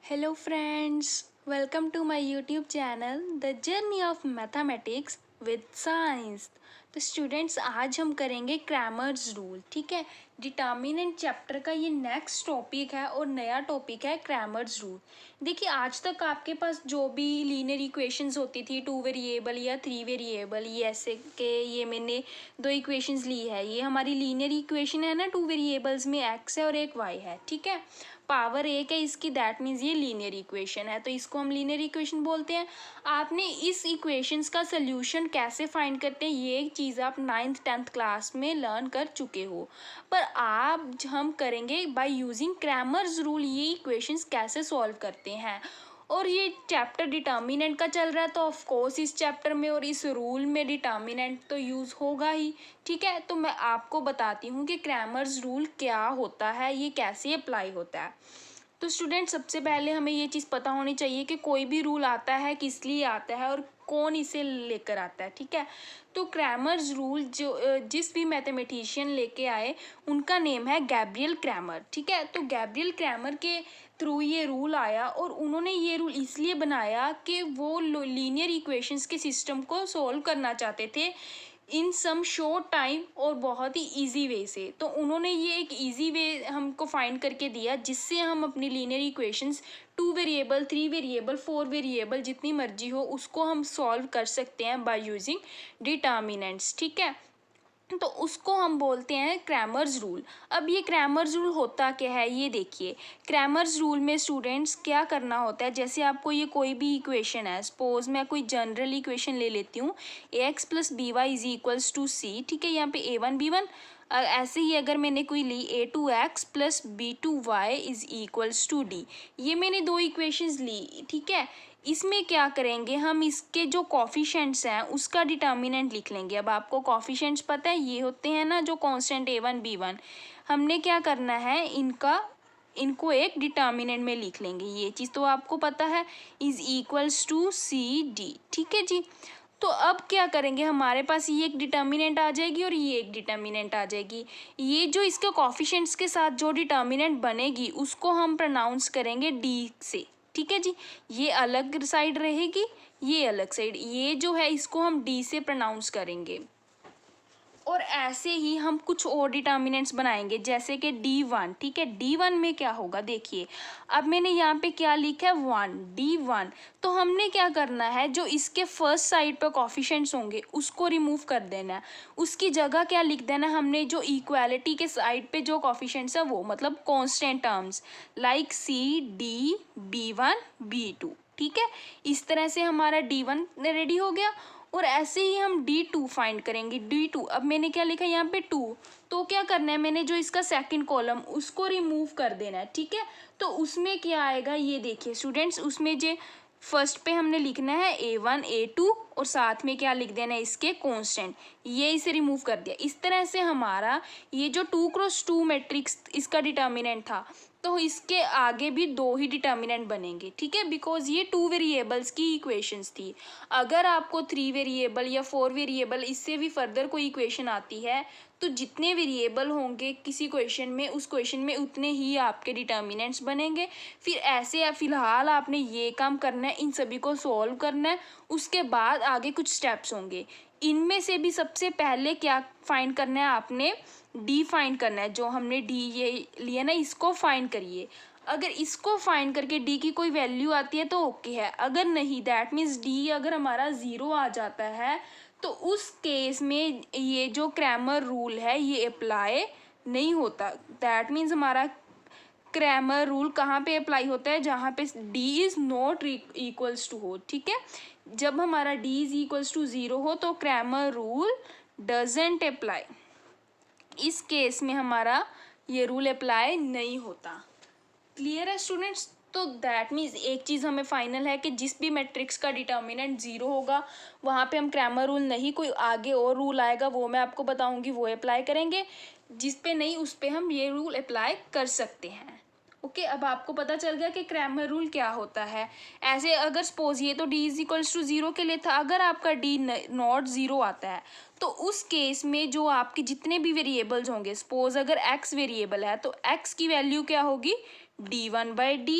Hello friends, welcome to my YouTube channel The Journey of Mathematics with Science। तो students आज हम करेंगे Cramer's rule. ठीक है, डिटर्मिनेंट चैप्टर का ये नेक्स्ट टॉपिक है और नया टॉपिक है क्रैमर्स रूल। देखिए आज तक आपके पास जो भी लीनियर इक्वेशंस होती थी 2 वेरिएबल या 3 वेरिएबल, ये ऐसे के ये मैंने दो इक्वेशंस ली है। ये हमारी लीनियर इक्वेशन है ना, 2 वेरिएबल्स में x है और एक y है। ठीक है, पावर एक है इसकी, दैट मीन्स ये लीनियर इक्वेशन है, तो इसको हम लीनियर इक्वेशन बोलते हैं। आपने इस इक्वेशंस का सोल्यूशन कैसे फाइंड करते हैं ये चीज़ आप 9th 10th क्लास में लर्न कर चुके हो, पर आज हम करेंगे बाय यूजिंग क्रैमर्स रूल ये इक्वेशंस कैसे सॉल्व करते हैं। और ये चैप्टर डिटर्मिनेंट का चल रहा है, तो ऑफ कोर्स इस चैप्टर में और इस रूल में डिटर्मिनेंट तो यूज़ होगा ही। ठीक है, तो मैं आपको बताती हूँ कि क्रैमर्स रूल क्या होता है, ये कैसे अप्लाई होता है। तो स्टूडेंट सबसे पहले हमें ये चीज़ पता होनी चाहिए कि कोई भी रूल आता है किस लिए आता है और कौन इसे लेकर आता है। ठीक है, तो क्रैमर्स रूल जो जिस भी मैथमेटिशियन लेके आए उनका नेम है गैब्रियल क्रैमर। ठीक है, तो गैब्रियल क्रैमर के थ्रू ये रूल आया और उन्होंने ये रूल इसलिए बनाया कि वो लीनियर इक्वेशंस के सिस्टम को सॉल्व करना चाहते थे इन सम शॉर्ट टाइम और बहुत ही इजी वे से। तो उन्होंने ये एक इजी वे हमको फाइंड करके दिया जिससे हम अपनी linear equations 2 variable 3 variable 4 variable जितनी मर्जी हो उसको हम सॉल्व कर सकते हैं बाय यूजिंग डिटर्मिनेंट्स। ठीक है, तो उसको हम बोलते हैं क्रैमर्स रूल। अब ये क्रैमर्स रूल होता क्या है ये देखिए। क्रैमर्स रूल में स्टूडेंट्स क्या करना होता है, जैसे आपको ये कोई भी इक्वेशन है, सपोज मैं कोई जनरल इक्वेशन ले लेती हूँ ax plus B Y is equals to C. ठीक है, यहाँ पे a1 b1। ऐसे ही अगर मैंने कोई ली a2x plus b2y is equals to D, ये मैंने दो इक्वेशंस ली। ठीक है, इसमें क्या करेंगे हम, इसके जो कॉफिशेंट्स हैं उसका डिटर्मिनेंट लिख लेंगे। अब आपको कॉफिशेंट्स पता है, ये होते हैं ना जो कांस्टेंट a1 b1। हमने क्या करना है, इनको एक डिटर्मिनेंट में लिख लेंगे। ये चीज़ तो आपको पता है, is equals to C D. ठीक है जी, तो अब क्या करेंगे, हमारे पास ये एक डिटर्मिनेंट आ जाएगी और ये एक डिटर्मिनेंट आ जाएगी। ये जो इसके कॉफिशेंट्स के साथ जो डिटर्मिनेंट बनेगी उसको हम प्रोनाउंस करेंगे डी से। ठीक है जी, ये अलग साइड रहेगी, ये अलग साइड, ये जो है इसको हम डी से प्रोनाउंस करेंगे। और ऐसे ही हम कुछ और डिटर्मिनेंट्स बनाएंगे जैसे कि D1। ठीक है, D1 में क्या होगा देखिए, अब मैंने यहाँ पे क्या लिखा है 1, D1। तो हमने क्या करना है, जो इसके फर्स्ट साइड पे कॉफिशेंट्स होंगे उसको रिमूव कर देना है। उसकी जगह क्या लिख देना है हमने, जो इक्वालिटी के साइड पे जो कॉफिशेंट्स है वो, मतलब constant terms like C D B1 B2। ठीक है, इस तरह से हमारा D1 रेडी हो गया। और ऐसे ही हम D2 फाइंड करेंगे। D2, अब मैंने क्या लिखा है यहाँ पे 2, तो क्या करना है, मैंने जो इसका सेकंड कॉलम उसको रिमूव कर देना है। ठीक है, तो उसमें क्या आएगा ये देखिए स्टूडेंट्स, उसमें जो फर्स्ट पे हमने लिखना है a1 a2 और साथ में क्या लिख देना है इसके कांस्टेंट, ये इसे रिमूव कर दिया। इस तरह से हमारा ये जो 2x2 मैट्रिक्स इसका डिटर्मिनेंट था, तो इसके आगे भी दो ही डिटर्मिनेंट बनेंगे। ठीक है, बिकॉज ये 2 वेरिएबल्स की इक्वेशंस थी। अगर आपको 3 वेरिएबल या 4 वेरिएबल इससे भी फर्दर कोई इक्वेशन आती है तो जितने वेरिएबल होंगे किसी क्वेश्चन में, उस क्वेश्चन में उतने ही आपके डिटर्मिनेंट्स बनेंगे। फिर ऐसे फिलहाल आपने ये काम करना है, इन सभी को सॉल्व करना है, उसके बाद आगे कुछ स्टेप्स होंगे। इनमें से भी सबसे पहले क्या फाइंड करना है, आपने डी फाइंड करना है। जो हमने डी ये लिया ना, इसको फाइंड करिए। अगर इसको फाइंड करके डी की कोई वैल्यू आती है तो ओके है, अगर नहीं, दैट मीन्स डी अगर हमारा ज़ीरो आ जाता है तो उस केस में ये जो क्रैमर रूल है ये अप्लाई नहीं होता। दैट मीन्स हमारा क्रैमर रूल कहाँ पे अप्लाई होता है, जहाँ पे D is not equals to हो। ठीक है, जब हमारा D is equals to zero हो तो क्रैमर रूल डजेंट अप्लाई। इस केस में हमारा ये रूल अप्लाई नहीं होता। क्लियर है स्टूडेंट्स, तो दैट मीन्स एक चीज़ हमें फाइनल है कि जिस भी मैट्रिक्स का डिटर्मिनेंट ज़ीरो होगा वहाँ पे हम क्रैमर रूल नहीं, कोई आगे और रूल आएगा वो मैं आपको बताऊंगी, वो अप्लाई करेंगे। जिस पे नहीं उस पे हम ये रूल अप्लाई कर सकते हैं। ओके, अब आपको पता चल गया कि क्रैमर रूल क्या होता है। ऐसे अगर सपोज ये तो D is equals to zero के लिए था, अगर आपका डी नॉट ज़ीरो आता है तो उस केस में जो आपके जितने भी वेरिएबल्स होंगे, सपोज अगर एक्स वेरिएबल है तो एक्स की वैल्यू क्या होगी, D1/D।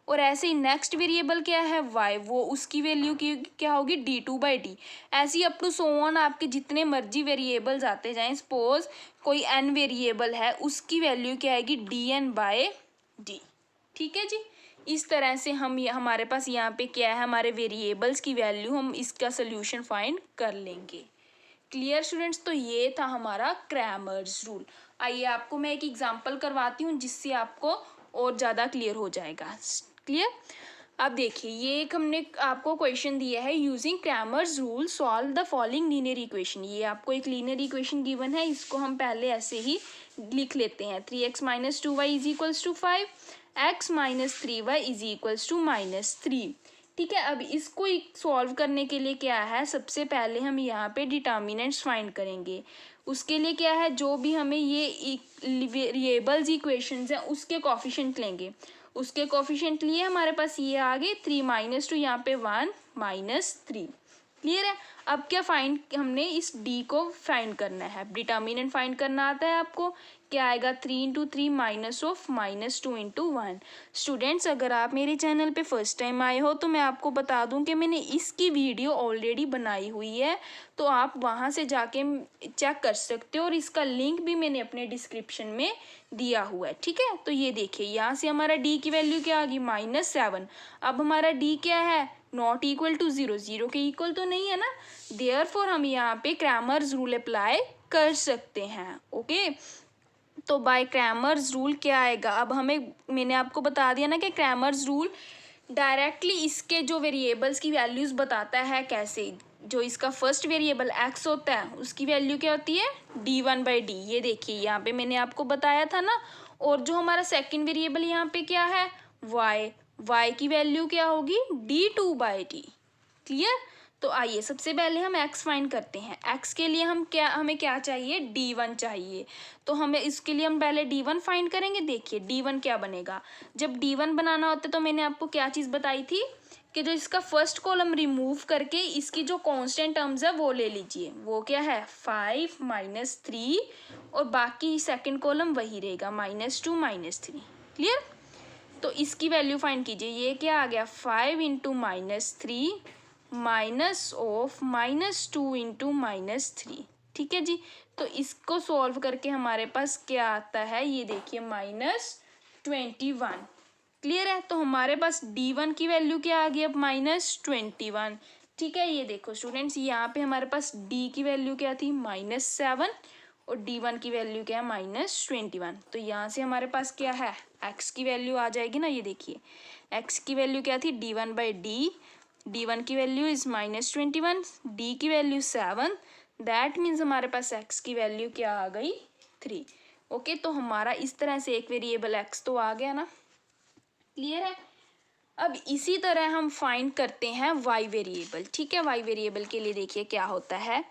और ऐसे ही नेक्स्ट वेरिएबल क्या है y, वो उसकी वैल्यू की क्या होगी d2/d। ऐसे ही अप टू सो ऑन आपके जितने मर्जी वेरिएबल्स आते जाएं। सपोज कोई n वेरिएबल है, उसकी वैल्यू क्या आएगी dn/d। ठीक है जी। इस तरह से हम हमारे पास यहाँ पे क्या है, हमारे वेरिएबल्स की वैल्यू, हम इसका सोल्यूशन फाइंड कर लेंगे। क्लियर स्टूडेंट्स, तो ये था हमारा क्रैमर्स रूल। आइए आपको मैं एक एग्जांपल करवाती हूँ जिससे आपको और ज़्यादा क्लियर हो जाएगा। क्लियर। अब देखिए, ये एक हमने आपको क्वेश्चन दिया है, using Cramer's rule solve the following linear equation. ये आपको एक लीनियर इक्वेशन गिवन है, इसको हम पहले ऐसे ही लिख लेते हैं। 3x - 2y = 5, x - 3y = -3। ठीक है। अब इसको सॉल्व करने के लिए क्या है, सबसे पहले हम यहाँ पे डिटर्मिनेंट्स फाइंड करेंगे। उसके लिए क्या है, जो भी हमें ये वेरिएबल्स इक्वेशंस हैं उसके कोफिशिएंट लेंगे। उसके कोफिशिएंट लिए हमारे पास ये आ गए 3 - 2, यहाँ पे 1 - 3। क्लियर है। अब क्या फाइंड, हमने इस डी को फाइंड करना है, डिटर्मिनेंट फाइंड करना आता है आपको। क्या आएगा 3 × 3 -2 × 1। स्टूडेंट्स, अगर आप मेरे चैनल पे फर्स्ट टाइम आए हो तो मैं आपको बता दूं कि मैंने इसकी वीडियो ऑलरेडी बनाई हुई है, तो आप वहां से जाके चेक कर सकते हो, और इसका लिंक भी मैंने अपने डिस्क्रिप्शन में दिया हुआ है। ठीक है। तो ये देखिए, यहाँ से हमारा डी की वैल्यू क्या आ गई -7। अब हमारा डी क्या है, नॉट इक्वल टू 0, 0 के इक्वल तो नहीं है ना, देयरफॉर हम यहाँ पे क्रैमर्स रूल अप्लाई कर सकते हैं। ओके। तो बाय क्रैमर्स रूल क्या आएगा, अब हमें, मैंने आपको बता दिया ना कि क्रैमर्स रूल डायरेक्टली इसके जो वेरिएबल्स की वैल्यूज बताता है। कैसे, जो इसका फर्स्ट वेरिएबल x होता है उसकी वैल्यू क्या होती है d1/d। ये देखिए, यहाँ पे मैंने आपको बताया था ना। और जो हमारा सेकंड वेरिएबल यहाँ पे क्या है y की वैल्यू क्या होगी d2/d। क्लियर। तो आइए सबसे पहले हम x फाइंड करते हैं। x के लिए हमें क्या चाहिए, d1 चाहिए। तो हमें इसके लिए हम पहले d1 फाइंड करेंगे। देखिए d1 क्या बनेगा, जब d1 बनाना होता है तो मैंने आपको क्या चीज़ बताई थी कि जो इसका फर्स्ट कॉलम रिमूव करके इसकी जो कांस्टेंट टर्म्स है वो ले लीजिए। वो क्या है 5 - 3, और बाकी सेकंड कॉलम वही रहेगा -2 -3। क्लियर। तो इसकी वैल्यू फाइंड कीजिए। ये क्या आ गया 5 × -3 -2 × -3। ठीक है जी। तो इसको सॉल्व करके हमारे पास क्या आता है, ये देखिए -21। क्लियर है। तो हमारे पास d1 की वैल्यू क्या आ गई अब -21। ठीक है। ये देखो स्टूडेंट्स, यहाँ पे हमारे पास d की वैल्यू क्या थी -7, और d1 की वैल्यू क्या है -21। तो यहाँ से हमारे पास क्या है, x की वैल्यू आ जाएगी ना। ये देखिए, x की वैल्यू क्या थी d1/d। d1 की वैल्यू इज -21, d की वैल्यू 7, दैट मीन्स हमारे पास x की वैल्यू क्या आ गई 3। ओके। तो हमारा इस तरह से एक वेरिएबल x तो आ गया ना। क्लियर है। अब इसी तरह हम फाइंड करते हैं y वेरिएबल। ठीक है। y वेरिएबल के लिए देखिए क्या होता है,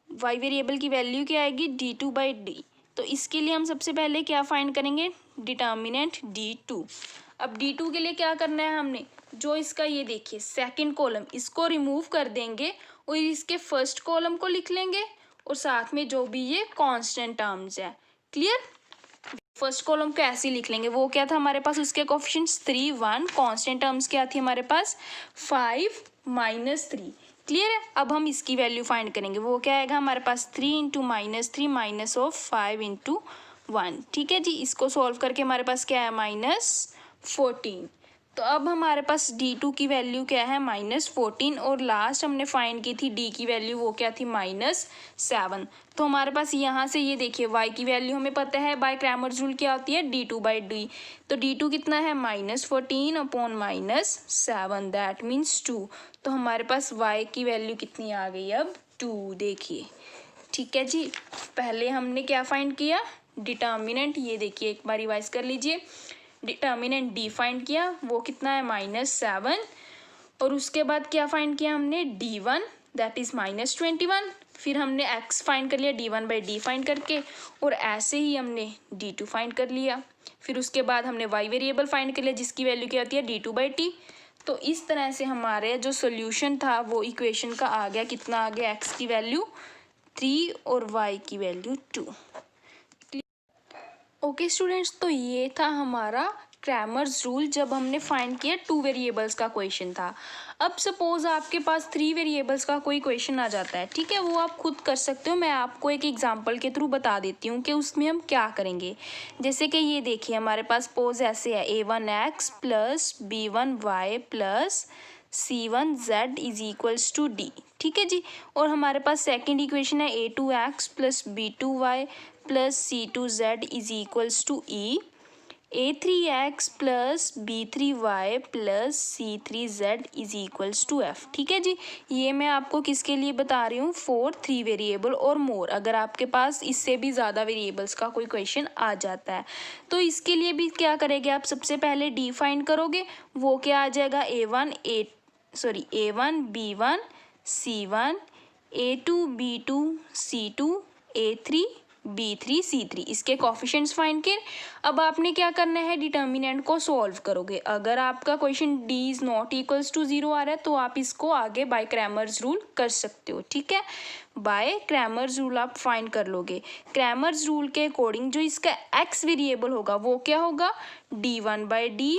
y वेरिएबल की वैल्यू क्या आएगी d2/d। तो इसके लिए हम सबसे पहले क्या फाइंड करेंगे, डिटर्मिनेंट d2। अब d2 के लिए क्या करना है, हमने जो इसका ये देखिए सेकंड कॉलम, इसको रिमूव कर देंगे और इसके फर्स्ट कॉलम को लिख लेंगे, और साथ में जो भी ये कांस्टेंट टर्म्स है। क्लियर। फर्स्ट कॉलम को ऐसे ही लिख लेंगे। वो क्या था हमारे पास, उसके कोफिशिएंट्स 3 1, कांस्टेंट टर्म्स क्या थी हमारे पास 5 - 3। क्लियर है। अब हम इसकी वैल्यू फाइंड करेंगे। वो क्या आएगा हमारे पास 3 × -3 -5 × 1। ठीक है जी। इसको सॉल्व करके हमारे पास क्या है -14। तो अब हमारे पास d2 की वैल्यू क्या है -14, और लास्ट हमने फाइंड की थी d की वैल्यू, वो क्या थी -7। तो हमारे पास यहाँ से ये देखिए y की वैल्यू हमें पता है बाय क्रैमर्स रूल क्या होती है d2/d। तो d2 कितना है -14/- 7, दैट मीन्स 2। तो हमारे पास y की वैल्यू कितनी आ गई अब 2। देखिए। ठीक है जी। पहले हमने क्या फाइंड किया, डिटर्मिनेंट। ये देखिए एक बार रिवाइज कर लीजिए। डिटर्मिनेंट d फाइंड किया, वो कितना है -7, और उसके बाद क्या फाइंड किया हमने d1, दैट इज -21। फिर हमने x फाइंड कर लिया d1/d फाइंड करके, और ऐसे ही हमने d2 फाइंड कर लिया। फिर उसके बाद हमने y वेरिएबल फाइंड कर लिया जिसकी वैल्यू क्या होती है d2/d। तो इस तरह से हमारे जो सोल्यूशन था वो इक्वेशन का आ गया, कितना आ गया, x की वैल्यू 3 और y की वैल्यू 2। ओके स्टूडेंट्स, तो ये था हमारा क्रैमर्स रूल जब हमने फाइंड किया 2 वेरिएबल्स का क्वेश्चन था। अब सपोज आपके पास 3 वेरिएबल्स का कोई क्वेश्चन आ जाता है, ठीक है, वो आप खुद कर सकते हो। मैं आपको एक एग्जांपल के थ्रू बता देती हूँ कि उसमें हम क्या करेंगे। जैसे कि ये देखिए हमारे पास पोज ऐसे है a1x plus b1y plus c1z is equals to d, ठीक है जी। और हमारे पास सेकेंड इक्वेशन है a2x plus b2y plus c2z is equals to e, a3x plus b3y plus c3z is equals to f, ठीक है जी। ये मैं आपको किसके लिए बता रही हूँ, फॉर 3 वेरिएबल और मोर। अगर आपके पास इससे भी ज़्यादा वेरिएबल्स का कोई क्वेश्चन आ जाता है तो इसके लिए भी क्या करेंगे आप, सबसे पहले डी फाइंड करोगे। वो क्या आ जाएगा, a1 b1 c1, a2 b2 c2, a3 b3 c3, इसके कोफिशिएंट्स फाइंड कर। अब आपने क्या करना है, डिटर्मिनेंट को सॉल्व करोगे। अगर आपका question d is not equals to 0 आ रहा है तो आप इसको आगे बाय क्रैमर्स रूल कर सकते हो, ठीक है। बाय क्रैमर्स रूल आप फाइंड कर लोगे। क्रैमर्स रूल के अकॉर्डिंग जो इसका x वेरिएबल होगा वो क्या होगा, d1/d,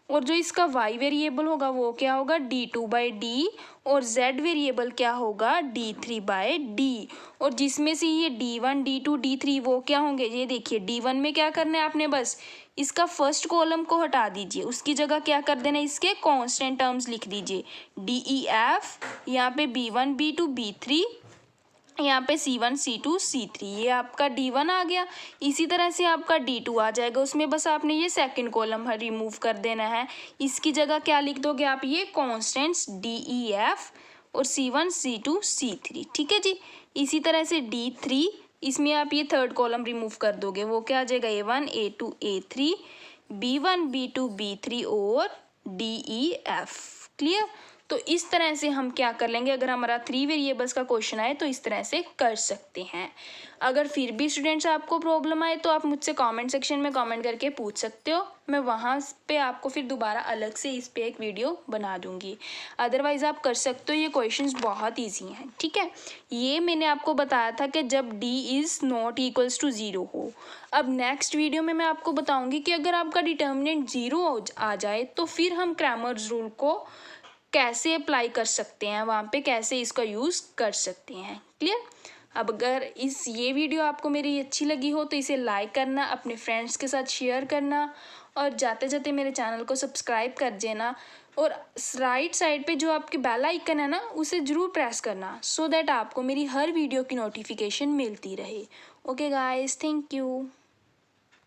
और जो इसका y वेरिएबल होगा वो क्या होगा, d2/d, और z वेरिएबल क्या होगा, d3/d। और जिसमें से ये d1 d2 d3 वो क्या होंगे, ये देखिए d1 में क्या करना है आपने, बस इसका फर्स्ट कॉलम को हटा दीजिए, उसकी जगह क्या कर देना, इसके कांस्टेंट टर्म्स लिख दीजिए, d-e-f, यहाँ पे b1 b2 b3, यहाँ पे c1 c2 c3, ये आपका d1 आ गया। इसी तरह से आपका d2 आ जाएगा, उसमें बस आपने ये सेकंड कॉलम रिमूव कर देना है। इसकी जगह क्या लिख दोगे आप, ये कांस्टेंट्स d-e-f और c1 c2 c3, ठीक है जी। इसी तरह से d3, इसमें आप ये थर्ड कॉलम रिमूव कर दोगे, वो क्या आ जाएगा, a1 a2 a3, b1 b2 b3 और d-e-f। क्लियर। तो इस तरह से हम क्या कर लेंगे, अगर हमारा 3 वेरिएबल्स का क्वेश्चन आए तो इस तरह से कर सकते हैं। अगर फिर भी स्टूडेंट्स आपको प्रॉब्लम आए तो आप मुझसे कमेंट सेक्शन में कमेंट करके पूछ सकते हो, मैं वहाँ पे आपको फिर दोबारा अलग से इस पे एक वीडियो बना दूँगी। अदरवाइज़ आप कर सकते हो, ये क्वेश्चंस बहुत ईजी हैं, ठीक है। ये मैंने आपको बताया था कि जब d is not equals to 0 हो। अब नेक्स्ट वीडियो में मैं आपको बताऊँगी कि अगर आपका डिटर्मिनेंट 0 आ जाए तो फिर हम क्रैमर्स रूल को कैसे अप्लाई कर सकते हैं, वहाँ पे कैसे इसका यूज़ कर सकते हैं। क्लियर। अब अगर ये वीडियो आपको मेरी अच्छी लगी हो तो इसे लाइक करना, अपने फ्रेंड्स के साथ शेयर करना, और जाते जाते मेरे चैनल को सब्सक्राइब कर देना, और राइट साइड पे जो आपके बेल आइकन है ना उसे ज़रूर प्रेस करना, सो दैट आपको मेरी हर वीडियो की नोटिफिकेशन मिलती रहे। Okay guys, thank you.